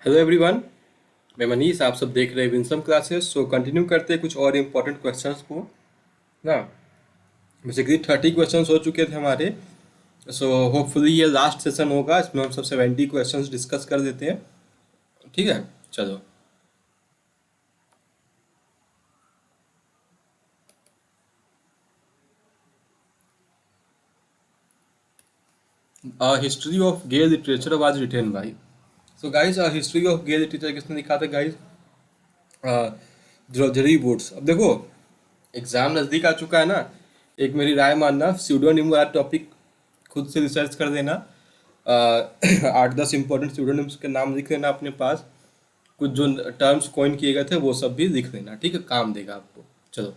Hello everyone, मैं मनीष। आप सब देख रहे हैं विंसम क्लासेस। सो कंटिन्यू करते हैं कुछ और इम्पोर्टेंट क्वेश्चंस को ना। बेसिकली 30 क्वेश्चंस हो चुके थे हमारे। सो होपफुली ये लास्ट सेशन होगा, इसमें हम सब 70 क्वेश्चंस डिस्कस कर देते हैं। ठीक है, चलो। History of gay literature was written by. So guys, history of gay literature किसने लिखा था गाइज? George woods. अब देखो, एग्जाम नज़दीक आ चुका है ना। एक मेरी राय मानना, स्यूडोनिम वाला टॉपिक खुद से रिसर्च कर देना। 8-10 इंपॉर्टेंट स्यूडोनिम्स के नाम लिख लेना अपने पास। कुछ जो टर्म्स कॉइन किए गए थे वो सब भी लिख लेना, ठीक है, काम देगा आपको। चलो,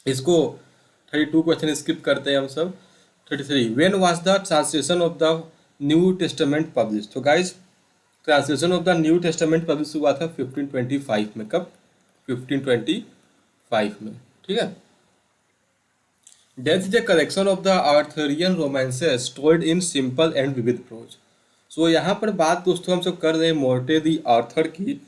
इसको 32 क्वेश्चन स्किप करते हैं हम सब। 33, when was the translation of the New Testament publish? तो guys, translation of the New Testament publish हुआ था 1525 में। कब? 1525 में, ठीक है। Death is a collection of the Arthurian romances told in simple and vivid prose. सो यहाँ पर बात दोस्तों हम सब कर रहे हैं मोर्टे दी आर्थर की।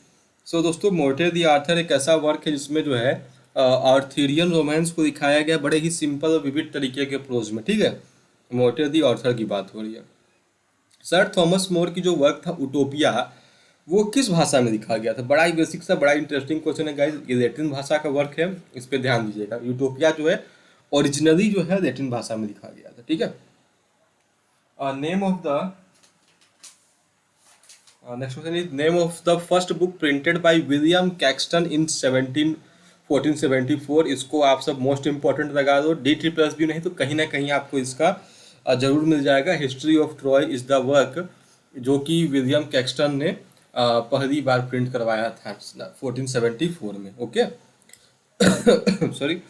सो दोस्तों, मोर्टे दी आर्थर एक ऐसा वर्क है जिसमें जो है आर्थरियन रोमांस को दिखाया गया बड़े ही सिंपल और विविड तरीके के प्रोज में, ठीक है। मोर्टे दी आर्थर की बात हो रही है। सर थॉमस मोर की जो वर्क था उटोपिया, वो किस भाषा में लिखा गया था? बड़ा ही बेसिक सा, बड़ा इंटरेस्टिंग क्वेश्चन है गाइस। ये लैटिन भाषा का वर्क है, इस पर ध्यान दीजिएगा। यूटोपिया जो है ओरिजिनली जो है लैटिन भाषा में लिखा गया था, ठीक है। Name of the next question is name of the first book printed by William Caxton in 1474। इसको आप सब मोस्ट इंपॉर्टेंट लगा दो। D++ भी नहीं तो कहीं ना कहीं आपको इसका जरूर मिल जाएगा। History of Troy is the work जो कि विलियम कैक्सटन ने पहली बार प्रिंट करवाया था 1474 में। Okay, sorry.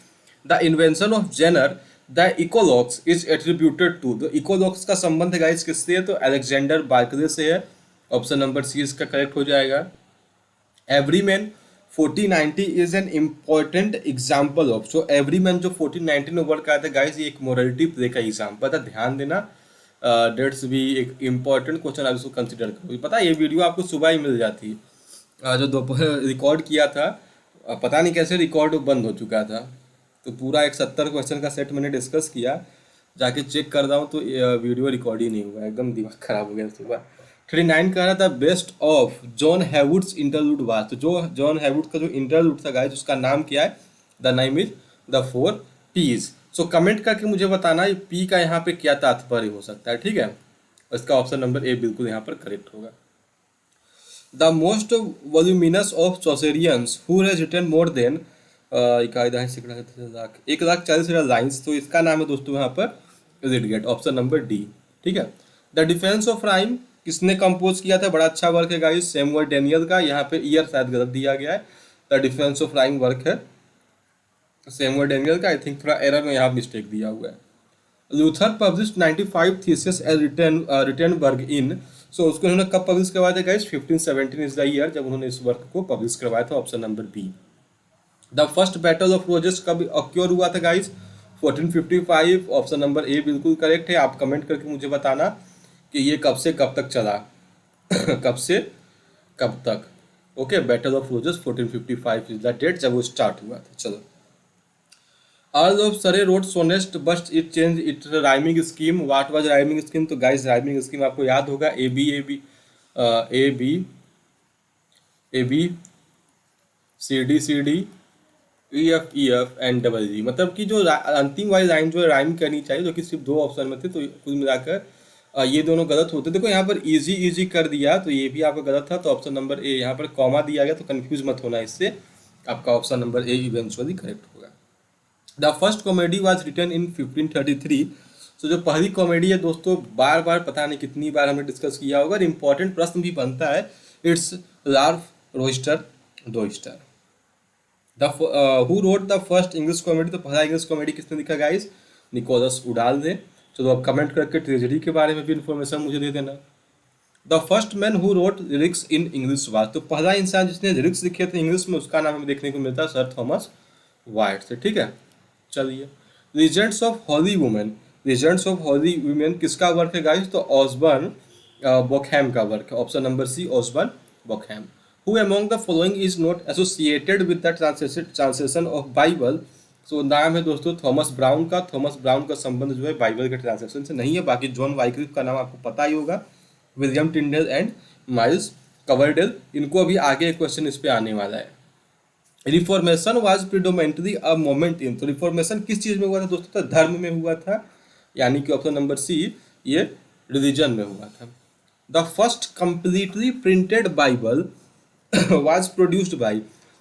The invention of genre the eclogues is attributed to. The eclogues का संबंध गाइस किससे है? तो अलेक्जेंडर बार्कले से है। ऑप्शन नंबर सी इसका करेक्ट हो जाएगा। Everyman 1490 is an important example of. So Everyman जो 1490 में वर्क आया था गाइस, ये एक मोरलिटी प्ले का एग्जाम्पल था। ध्यान देना, डेट्स भी एक इम्पॉर्टेंट क्वेश्चन आप इसको कंसिडर करो। पता है ये वीडियो आपको सुबह ही मिल जाती है। जो दोपहर रिकॉर्ड किया था, पता नहीं कैसे रिकॉर्ड बंद हो चुका था। तो पूरा एक 70 क्वेश्चन का सेट मैंने डिस्कस किया, जाके चेक कर रहा हूँ तो वीडियो रिकॉर्ड ही नहीं हुआ। एकदम दिमाग खराब हो गया सुबह। 39 कह रहा था best of John Heywood's interlude was. तो जो जॉन हैवुड का जो इंटरलूड था गाइस, उसका नाम क्या है? The name is the 4 P's. So comment करके मुझे बताना पी का यहाँ पे क्या तात्पर्य हो सकता है, ठीक है। इसका ऑप्शन नंबर ए बिल्कुल यहाँ पर करेक्ट होगा। The most voluminous of Chaucerians who has written more than 1,40,000 lines. तो इसका नाम है दोस्तों यहाँ पर इलियड, ऑप्शन नंबर डी, ठीक है। द डिफेंस ऑफ राइम किसने कंपोज किया था? बड़ा अच्छा वर्क है गाइस, सैमुअल डैनियल का। यहाँ पे ईयर शायद गलत दिया गया है। The defence of rhyme work है सैमुअल डैनियल का। आई थिंक थोड़ा एरर में यहाँ मिस्टेक दिया हुआ है। लूथर पब्लिश 95 थीसिस एज रिटनबर्ग इन। सो उसको उन्होंने कब पब्लिश करवाया था गाइस? 1517 इज द ईयर जब उन्होंने इस वर्क को पब्लिश करवाया था, option number B. The first battle of roses कब ऑक्योर हुआ था गाइस? 1455, ऑप्शन नंबर ए बिल्कुल करेक्ट है। आप कमेंट करके मुझे बताना कि ये कब से कब तक चला। कब से कब तक? Okay, battle of Roses 1455 is the date जब वो स्टार्ट हुआ था। चलो, Earl of Surrey wrote sonnets but it change it rhyming scheme. What was rhyming scheme? तो गाइस, राइमिंग स्कीम आपको याद होगा, A B A B A B A B C D E F and double G. मतलब कि जो अंतिम वाली line जो राइम करनी चाहिए, जो कि सिर्फ 2 ऑप्शन में थे, तो कुल मिलाकर ये दोनों गलत होते। देखो यहाँ पर इजी इजी कर दिया तो ये भी आपका गलत था, तो ऑप्शन नंबर ए। यहाँ पर कॉमा दिया गया तो कंफ्यूज मत होना इससे, आपका option number A eventually correct होगा। The first comedy was written in 1533। तो जो पहली कॉमेडी है दोस्तों, बार बार पता नहीं कितनी बार हमने डिस्कस किया होगा, और इम्पोर्टेंट प्रश्न भी बनता है। It's Ralph Roister Doister. Who wrote the first English comedy? तो पहला इंग्लिश कॉमेडी किसने लिखा गाइस? निकोलस उडाल ने। चलो, अब कमेंट करके ट्रेजेडी के बारे में भी इन्फॉर्मेशन मुझे दे देना। The first man who wrote lyrics in English was. तो पहला इंसान जिसने लिरिक्स लिखे थे इंग्लिश में, उसका नाम हमें देखने को मिलता है सर थॉमस वाइट से, ठीक है। चलिए, Legends of Holy Women. Legends of Holy Women किसका वर्क है गाइस? तो ऑसबर्न बॉकहैम का वर्क है, option number C, Osbern Bokenham. Who among the following is not associated with the translation of Bible. So नाम है दोस्तों Thomas Browne का। Thomas Browne का संबंध जो है बाइबल के ट्रांसलेशन से नहीं है। बाकी जॉन वाइक्लिफ का नाम आपको पता ही होगा, William Tyndale and Miles Coverdale, इनको अभी आगे क्वेश्चन इस पे आने वाला है। Reformation was predominantly a movement in, तो रिफॉर्मेशन किस चीज में हुआ था दोस्तों? तो धर्म में हुआ था, यानी कि ऑप्शन नंबर सी ये रिलीजन में हुआ था। The first completely printed Bible was produced by,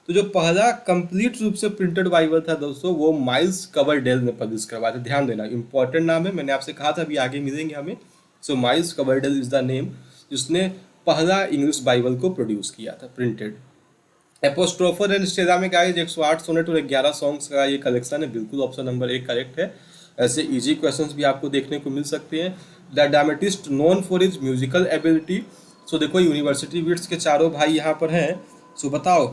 तो जो पहला कंप्लीट रूप से प्रिंटेड बाइबल था दोस्तों वो माइल्स कवरडेल ने पब्लिश करवाया था। ध्यान देना, इंपॉर्टेंट नाम है, मैंने आपसे कहा था अभी आगे मिलेंगे हमें। So Miles Coverdale is the name, जिसने पहला इंग्लिश बाइबल को प्रोड्यूस किया था प्रिंटेड। एपोस्ट्रोफर एंड स्टेरा में गाइस 108 सोनेट और 11 सॉन्ग्स का ये कलेक्शन है। बिल्कुल ऑप्शन नंबर 1 करेक्ट है। ऐसे इजी क्वेश्चंस भी आपको देखने को मिल सकते हैं। The dramatist known for his musical ability. So देखो यूनिवर्सिटी विट्स के चारों भाई यहाँ पर हैं। सो बताओ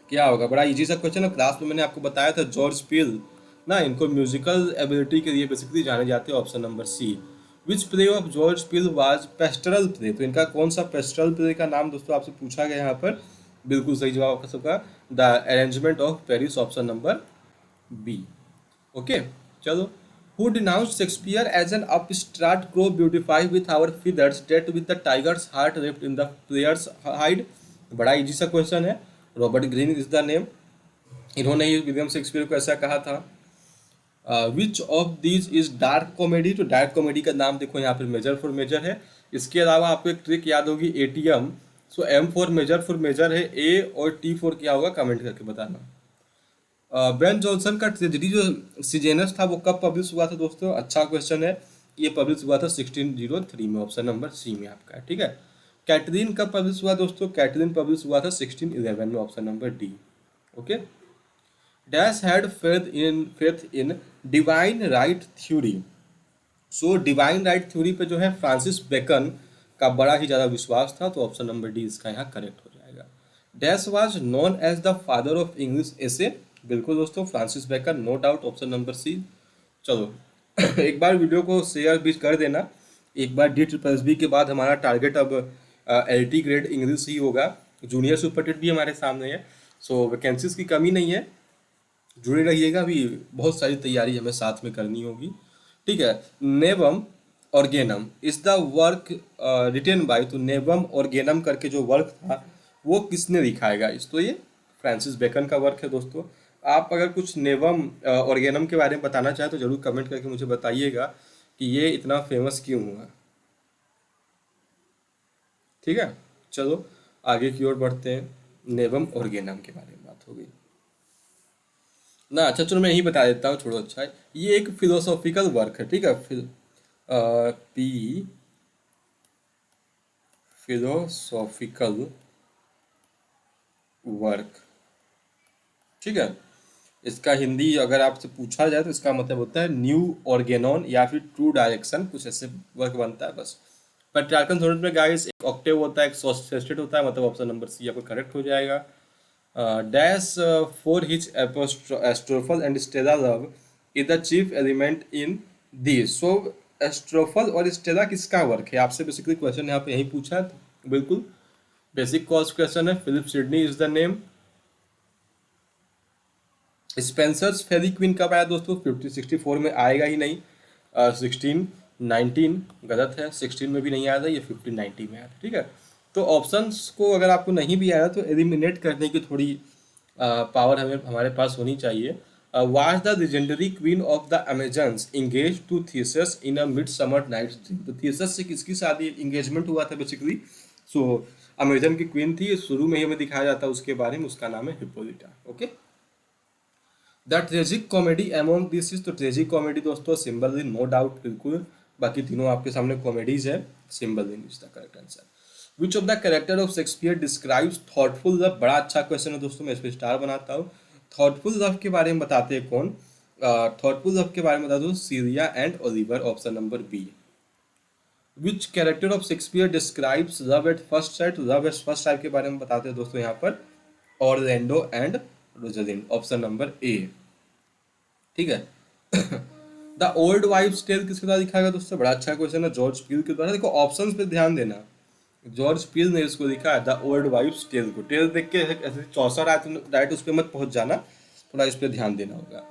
क्या होगा? बड़ा इजी सा क्वेश्चन है, क्लास में मैंने आपको बताया था। जॉर्ज पील ना, इनको म्यूजिकल एबिलिटी के लिए बेसिकली जाने जाते हैं। Option number C. Which play of George Peele was pastoral play, तो इनका कौन सा पेस्टरल प्ले का नाम दोस्तों आपसे पूछा गया यहाँ पर। बिल्कुल सही जवाब आपका सबका the Arraignment of Paris, option number B. Okay चलो। Who denounced Shakespeare as an upstart crow beautified with our feathers that with the tiger's heart wrapped in the player's hide. बड़ा इजी सा क्वेश्चन है। Robert Greene is the name, इन्होंने ही William Shakespeare को ऐसा कहा था। Which of these is dark comedy, तो डार्क कॉमेडी का नाम देखो यहाँ पर मेजर फॉर मेजर है। इसके अलावा आपको एक ट्रिक याद होगी, ATM. So M for major है, ए और टी फॉर क्या होगा कमेंट करके बताना। ब्रेन जॉनसन का ट्रेजेडी जो सीजेनस था वो कब पब्लिश हुआ था दोस्तों? अच्छा क्वेश्चन है। ये पब्लिश हुआ था 1603 में, ऑप्शन नंबर सी में आपका, ठीक है। कैटरीन कब पब्लिश हुआ दोस्तों? कैटरीन पब्लिश हुआ था 1611 में, option number D. Okay. Dash had faith in divine right theory. So divine right theory पे जो है फ्रांसिस बेकन का बड़ा ही ज़्यादा विश्वास था, तो ऑप्शन नंबर डी इसका यहाँ करेक्ट हो जाएगा। Dash was known as the father of English essay. बिल्कुल दोस्तों Francis Bacon, no doubt, option number C. चलो एक बार वीडियो को शेयर भी कर देना। एक बार D+B के बाद हमारा टारगेट अब LT ग्रेड इंग्लिश ही होगा। जूनियर सुपरटेट भी हमारे सामने है। सो वैकेंसीज की कमी नहीं है, जुड़े रहिएगा। अभी बहुत सारी तैयारी हमें साथ में करनी होगी, ठीक है। Novum Organum is the work written by, तो नेवम ऑर्गेनम करके जो वर्क था वो किसने लिखा है गाइस? तो ये फ्रांसिस बेकन का वर्क है दोस्तों। आप अगर कुछ नेवम ऑर्गेनम के बारे में बताना चाहें तो जरूर कमेंट करके मुझे बताइएगा कि ये इतना फेमस क्यों हुआ, ठीक है। चलो आगे की ओर बढ़ते हैं। नेवम ऑर्गेनम के बारे में बात हो गई ना। अच्छा चलो मैं यही बता देता हूँ, छोड़ो। अच्छा है, ये एक फिलोसॉफिकल वर्क है, ठीक है। फिलोसॉफिकल वर्क, ठीक है। इसका हिंदी अगर आपसे पूछा जाए तो इसका मतलब होता है न्यू ऑर्गेनॉन या फिर ट्रू डायरेक्शन, कुछ ऐसे वर्क बनता है बस। पैट्रियार्कल सोनेट में गाइस एक ऑक्टेव होता है, एक सेस्टेट होता है, मतलब ऑप्शन नंबर सी आपको करेक्ट हो जाएगा। Dash for which Astrophel and Stella love is the chief element in this. So Astrophel और स्टेला किसका वर्क है? आपसे बेसिकली क्वेश्चन यहाँ पे यही पूछा है, तो बिल्कुल बेसिक कॉस्ट क्वेश्चन है। Philip Sidney is the name. Spenser's Faerie Queene कब आया दोस्तों? 1564 में आएगा ही नहीं, 1619 गलत है, 16 में भी नहीं आया था, ये 1590 में आया था, ठीक है। तो ऑप्शंस को अगर आपको नहीं भी आया तो एलिमिनेट करने की थोड़ी पावर हमें हमारे पास होनी चाहिए। Was the legendary queen of the Amazons engaged to Theseus in a Midsummer Night's Dream, तो थीसिस से किसकी शादी इंगेजमेंट हुआ था बेसिकली? सो अमेजन की क्वीन थी, शुरू में ही हमें दिखाया जाता है उसके बारे में, उसका नाम है Hippolyta. Okay. The tragic comedy among this is, तो ट्रेजिक कॉमेडी दोस्तों सिम्बलिन, नो डाउट, बिल्कुल। बाकी तीनों आपके सामने कॉमेडीज है, Cymbeline is the correct answer. Which of the character of Shakespeare describes thoughtful love, बड़ा अच्छा क्वेश्चन है दोस्तों, मैं इस पर स्टार बनाता हूँ। थॉटफुल लव के बारे में बताते हैं कौन? थॉटफुल लव के बारे में बता दो Celia and Oliver, option number B. Which character of Shakespeare describes love at first sight, love at first sight के बारे में बताते हैं दोस्तों यहाँ पर Orlando and Rosalind, option number A, ठीक है। द ओल्ड वाइफ्स टेल किसके द्वारा लिखा गया दोस्तों? बड़ा अच्छा क्वेश्चन है, जॉर्ज पील के द्वारा। देखो ऑप्शंस पे ध्यान देना, जॉर्ज पील ने इसको लिखा है द ओल्ड वाइफ्स टेल को। टेल देख के ऐसे चौसर आए तो डायरेक्ट उस पर मत पहुंच जाना, थोड़ा इस पर ध्यान देना होगा।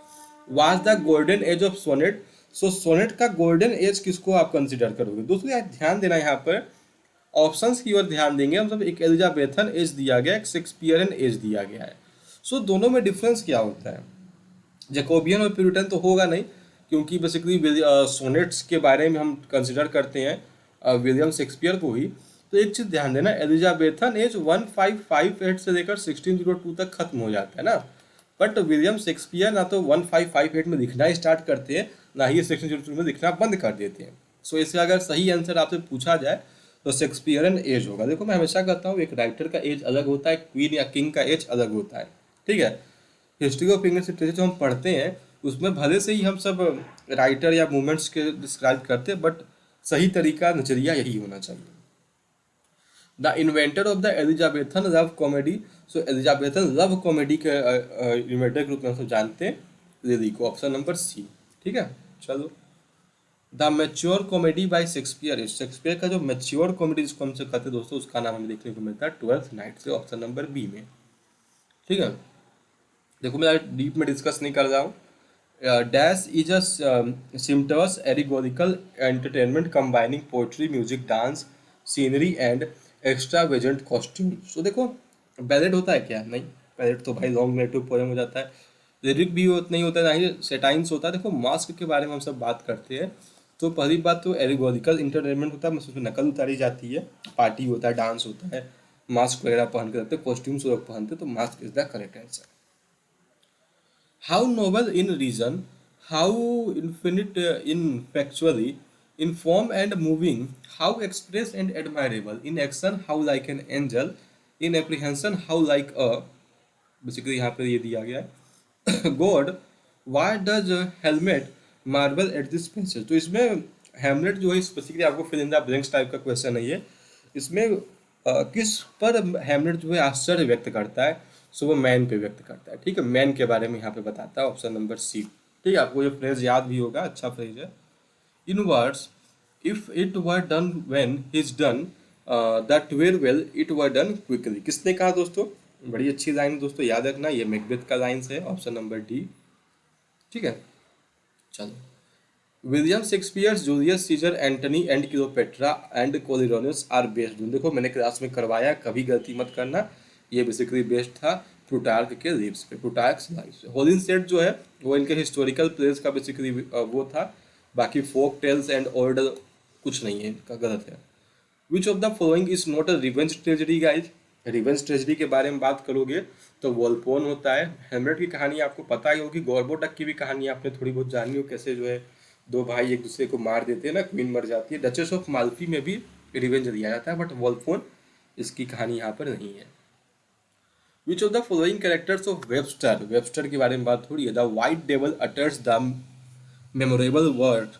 Was the golden age of sonnet. So sonnet का गोल्डन एज किसको आप कंसिडर करोगे दोस्तों? यार ध्यान देना यहाँ पर, ऑप्शंस की ओर ध्यान देंगे हम सब। एक एलिजाबेथन एज दिया गया, एक शेक्सपियरन एज दिया गया है। सो दोनों में डिफरेंस क्या होता है? जैकोबियन और प्यूरिटन तो होगा नहीं, क्योंकि बेसिकली सोनेट्स के बारे में हम कंसिडर करते हैं विलियम शेक्सपियर को ही। तो एक चीज़ ध्यान देना, एलिजाबेथन एज 1558 से लेकर 1602 तक खत्म हो जाता है ना, बट विलियम शेक्सपियर ना तो 1558 में लिखना स्टार्ट करते हैं, ना ही 1602 में लिखना बंद कर देते हैं। सो इसका अगर सही आंसर आपसे पूछा जाए तो शेक्सपियरन एज होगा। देखो मैं हमेशा कहता हूँ एक राइटर का एज अलग होता है, क्वीन या किंग का एज अलग होता है, ठीक है। हिस्ट्री ऑफ इंग्लिश लिटरेचर जो हम पढ़ते हैं उसमें भले से ही हम सब राइटर या मूवमेंट्स के डिस्क्राइब करते हैं, बट सही तरीका नजरिया यही होना चाहिए। The inventor of the Elizabethan love comedy. So Elizabethan love comedy के इन्वेंटर के रूप में हम सब जानते हैं लिली को। ऑप्शन नंबर सी, ठीक है। चलो, the mature comedy bye Shakespeare. Shakespeare का जो मैच्योर कॉमेडी जिसको हमसे कहते हैं दोस्तों, उसका नाम हमें देखने को मिलता है ट्वेल्थ नाइट से, ऑप्शन नंबर बी में, ठीक है। देखो मैं डीप में डिस्कस नहीं कर रहा हूँ। Dash is a sumptuous allegorical entertainment combining poetry, music, dance, scenery and extravagant costume. So देखो बैलेट होता है क्या? नहीं, बैलेट तो भाई लॉन्ग नेटिव पोएम हो जाता है। लिरिक भी नहीं होता है, ना ही सेटाइन्स होता है। देखो मास्क के बारे में हम सब बात करते हैं तो पहली बात तो एरिगोरिकल इंटरटेनमेंट होता है, मतलब उसमें नकल उतारी जाती है, पार्टी होता है, डांस होता है, मास्क वगैरह पहन के रखते हैं, कॉस्ट्यूम्स लोग पहनते हैं, तो mask is the correct answer. How noble in reason, how infinite in factually, in form and moving, how express and admirable, in action how like an angel, in apprehension how like a, basically यहाँ पे ये दिया गया है God why does हेलमेट marvel at this passage. तो इसमें Hamlet जो है बेसिकली आपको fill in the blanks type का क्वेश्चन है ये। इसमें किस पर हेमलेट जो है आश्चर्य व्यक्त करता है? सो वो मैन पे व्यक्त करता है, ठीक है। मैन के बारे में यहाँ पे बताता है, ऑप्शन नंबर सी, ठीक है। आपको ये फ्रेज याद भी होगा, अच्छा फ्रेज है। In words, if it were done when is done that were well it were done quickly. किसने कहा दोस्तों? बड़ी अच्छी लाइन दोस्तों, याद रखना, ये मैकबेथ का लाइन है, ऑप्शन नंबर डी, ठीक है। चलो, William Shakespeare, Julius Caesar, Antony and Cleopatra and Coriolanus are based. देखो मैंने क्लास में करवाया, कभी गलती मत करना। ये बेसिकली बेस्ड था प्लूटार्क के लिव्स पे, प्लूटार्क्स लाइव्स। होलिनशेड जो है वो इनके हिस्टोरिकल प्लेस का बेसिकली वो था, बाकी फोक टेल्स एंड ओल्ड कुछ नहीं है इनका, गलत है। विच of the following is not a revenge tragedy guys? Revenge tragedy के बारे में बात करोगे तो वॉलपोन होता है। हेमलेट की कहानी आपको पता ही होगी, गॉर्बोटक की भी कहानी आपने थोड़ी बहुत जानी हो, कैसे जो है दो भाई एक दूसरे को मार देते हैं ना, क्वीन मर जाती है। डचेस ऑफ माल्फी में भी रिवेंज दिया जाता है, बट वॉलपोन इसकी कहानी यहाँ पर नहीं है। विच of the following characters of Webster? Webster के बारे में बात हो रही है। The white devil utters the memorable word.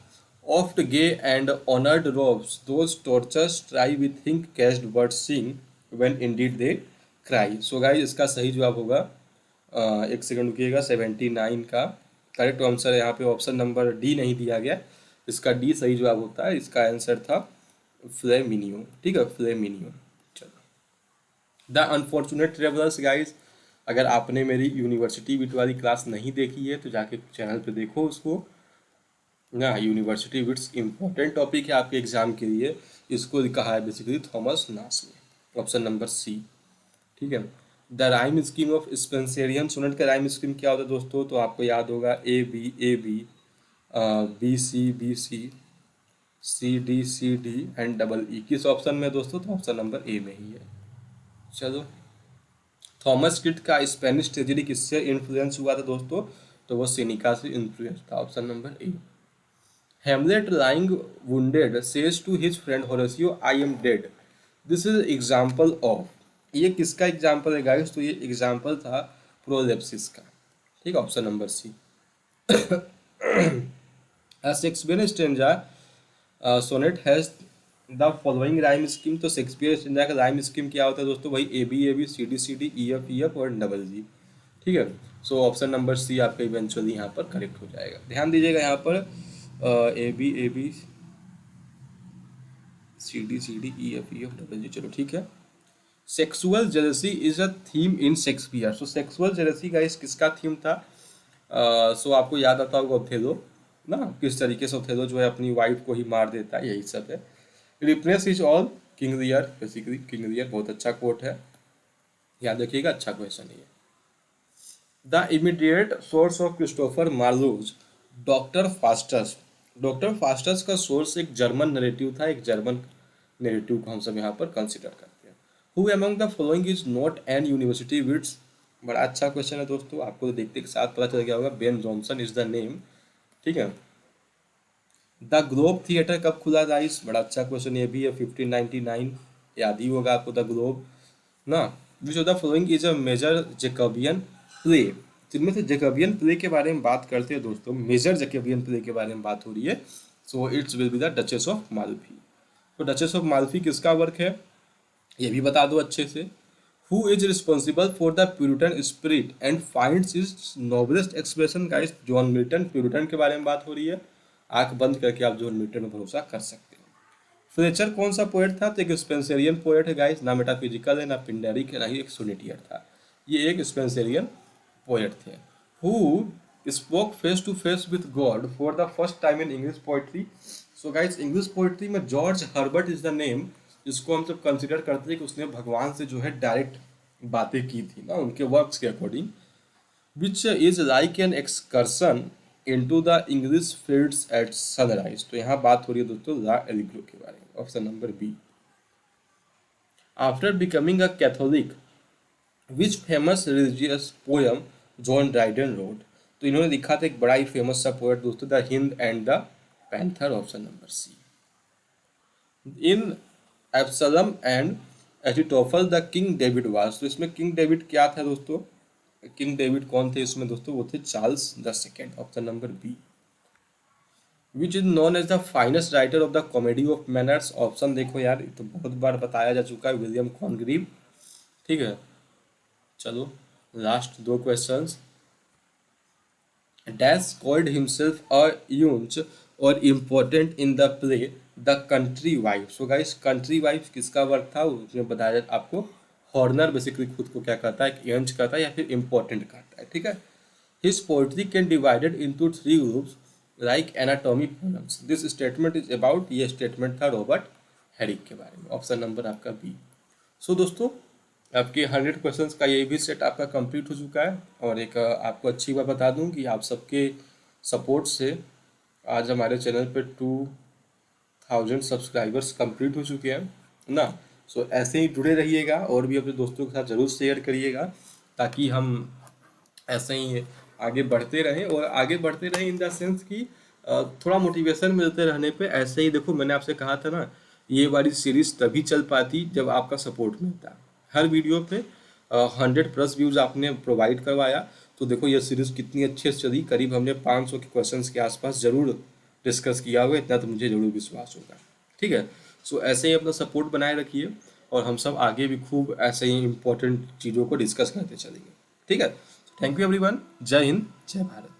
Oft gay and honored robes, those tortures try with think cast birds sing when indeed they cry. So guys इसका सही जवाब होगा एक सेकंड रुकिएगा, 79 का करेक्ट आंसर है यहाँ पे। ऑप्शन नंबर डी नहीं दिया गया, इसका डी सही जवाब होता है। इसका आंसर था फ्लेमिनियो, ठीक है, फ्लेमिनियो। चलो, द अनफॉर्चुनेट ट्रेवलर्स गाइज, अगर आपने मेरी यूनिवर्सिटी विट वाली क्लास नहीं देखी है तो जाके चैनल पे देखो उसको ना। यूनिवर्सिटी विट्स इंपॉर्टेंट टॉपिक है आपके एग्जाम के लिए। इसको कहा है बेसिकली थॉमस नास ने, ऑप्शन नंबर सी, ठीक है। The rhyme scheme of Spenserian sonnet का राइम स्कीम क्या होता है दोस्तों? तो आपको याद होगा A B B C C D and double E. किस ऑप्शन में दोस्तों? तो ऑप्शन नंबर ए में ही है। चलो, थॉमस किट का स्पेनिश ट्रेजेडी किससे इन्फ्लुएंस हुआ था दोस्तों? तो वो सेनिका से इन्फ्लुएंस था, option number A. Hamlet lying wounded says to his friend Horatio, I am dead. This is example of, ये किसका एग्जाम्पल है गाइस? तो ये एग्जाम्पल था प्रोलेप्सिस का, ठीक है, option number C. Shakespeare stanza sonnet has the following rhyme scheme. तो शेक्सपियर स्टेंजा का राइम स्कीम क्या होता है दोस्तों? भाई A B C D E F और डबल जी, ठीक है। सो ऑप्शन नंबर सी आपका इवेंचुअली यहाँ पर करेक्ट हो जाएगा। ध्यान दीजिएगा यहाँ पर ए बी CDCDEFEFGG, चलो ठीक है। Sexual jealousy is a theme in Shakespeare. So sexual jealousy का इस किसका थीम था? सो आपको याद आता होगा ओथेलो ना, किस तरीके से ओथेलो जो है अपनी वाइफ को ही मार देता है, यही सब है। Replace is all King Lear, basically King Lear बहुत अच्छा कोट है, याद रखिएगा, अच्छा क्वेश्चन है। The immediate source of Christopher Marlowe's, doctor Faustus. Doctor Faustus का सोर्स एक जर्मन नरेटिव था, एक जर्मन नरेटिव को हम सब यहाँ पर कंसिडर करते हैं। Who among the following is not an university wits, बड़ा अच्छा क्वेश्चन है दोस्तों, आपको तो देखते के साथ पता चल गया होगा, Ben Jonson is the name, ठीक है। द ग्लोब थिएटर कब खुला गाइस, बड़ा अच्छा क्वेश्चन ये भी है, 1599, याद ही होगा आपको द ग्लोब ना। Which of the following is a major Jacobean play, जिनमें से जैकबियन प्ले के बारे में बात करते हैं दोस्तों, मेजर जैकबियन प्ले के बारे में बात हो रही है, so it's will be the duchess of Malfi. तो डचेस ऑफ माल्फी किसका वर्क है, ये भी बता दो अच्छे से। Who is responsible for the Puritan spirit and finds is noblest expression, guys John Milton, Puritan के बारे में बात हो रही है, आंख बंद करके आप जॉन मिल्टन पर भरोसा कर सकते हैं। फ्लेचर कौन सा पोएट था, तो एक स्पेंसरियन पोएट है गाइस, ना मेटाफिजिकल है, ना पिंडेरिक है, ना ही एक सोनेटियर था, ये एक स्पेंसरियन पोएट थे। Who spoke face to face with God for the first time in English poetry. So guys English poetry में George Herbert is the name, जिसको हम सब कंसिडर करते हैं कि उसने भगवान से जो है डायरेक्ट बातें की थी ना, उनके वर्क्स के according. Which is like an excursion into the English fields at sunrise. तो यहाँ बात हो रही है दोस्तों ला एलिग्रो के बारे में, option number B. After becoming a Catholic which famous religious poem John Dryden wrote. तो इन्होंने लिखा था एक बड़ा ही फेमस सा पोएट दोस्तों, the Hind and the Panther, option number C. In Absalom and Achitophel the King David was. तो इसमें किंग डेविड क्या था दोस्तों, किंग डेविड कौन थे इसमें दोस्तों, वो थे Charles the second, option number B. Which is known as the finest writer of the comedy of manners, option देखो यार, ये तो बहुत बार बताया जा चुका है, विलियम कॉन्ग्रीव, ठीक है। चलो लास्ट दो questions. Dash called himself a eunuch or important in the play the Country Wife. So guys Country Wife किसका वर्क था, उसमें बताया आपको, हॉर्नर बेसिकली खुद को क्या कहता है, यंच कहता है या फिर इम्पोर्टेंट कहता है, ठीक है। His poetry can divided into 3 groups like anatomy poems. This statement is about, ये स्टेटमेंट था रॉबर्ट हेरिक के बारे में, ऑप्शन नंबर आपका बी। सो दोस्तों आपके 100 क्वेश्चंस का ये भी सेट आपका कंप्लीट हो चुका है, और एक आपको अच्छी बात बता दूं कि आप सबके सपोर्ट से आज हमारे चैनल पे 2000 सब्सक्राइबर्स कंप्लीट हो चुके हैं ना। सो ऐसे ही जुड़े रहिएगा और भी अपने दोस्तों के साथ ज़रूर शेयर करिएगा, ताकि हम ऐसे ही आगे बढ़ते रहें, और आगे बढ़ते रहें इन द सेंस कि थोड़ा मोटिवेशन मिलते रहने पे। ऐसे ही देखो मैंने आपसे कहा था ना, ये वाली सीरीज तभी चल पाती जब आपका सपोर्ट मिलता। हर वीडियो पे 100+ व्यूज़ आपने प्रोवाइड करवाया, तो देखो ये सीरीज कितनी अच्छी से चली, करीब हमने 500 के क्वेश्चंस के आसपास ज़रूर डिस्कस किया होगा, इतना तो मुझे ज़रूर विश्वास होगा, ठीक है। सो ऐसे ही अपना सपोर्ट बनाए रखिए, और हम सब आगे भी खूब ऐसे ही इंपॉर्टेंट चीज़ों को डिस्कस करते चलेंगे, ठीक है। थैंक यू एवरीवन, जय हिंद जय भारत।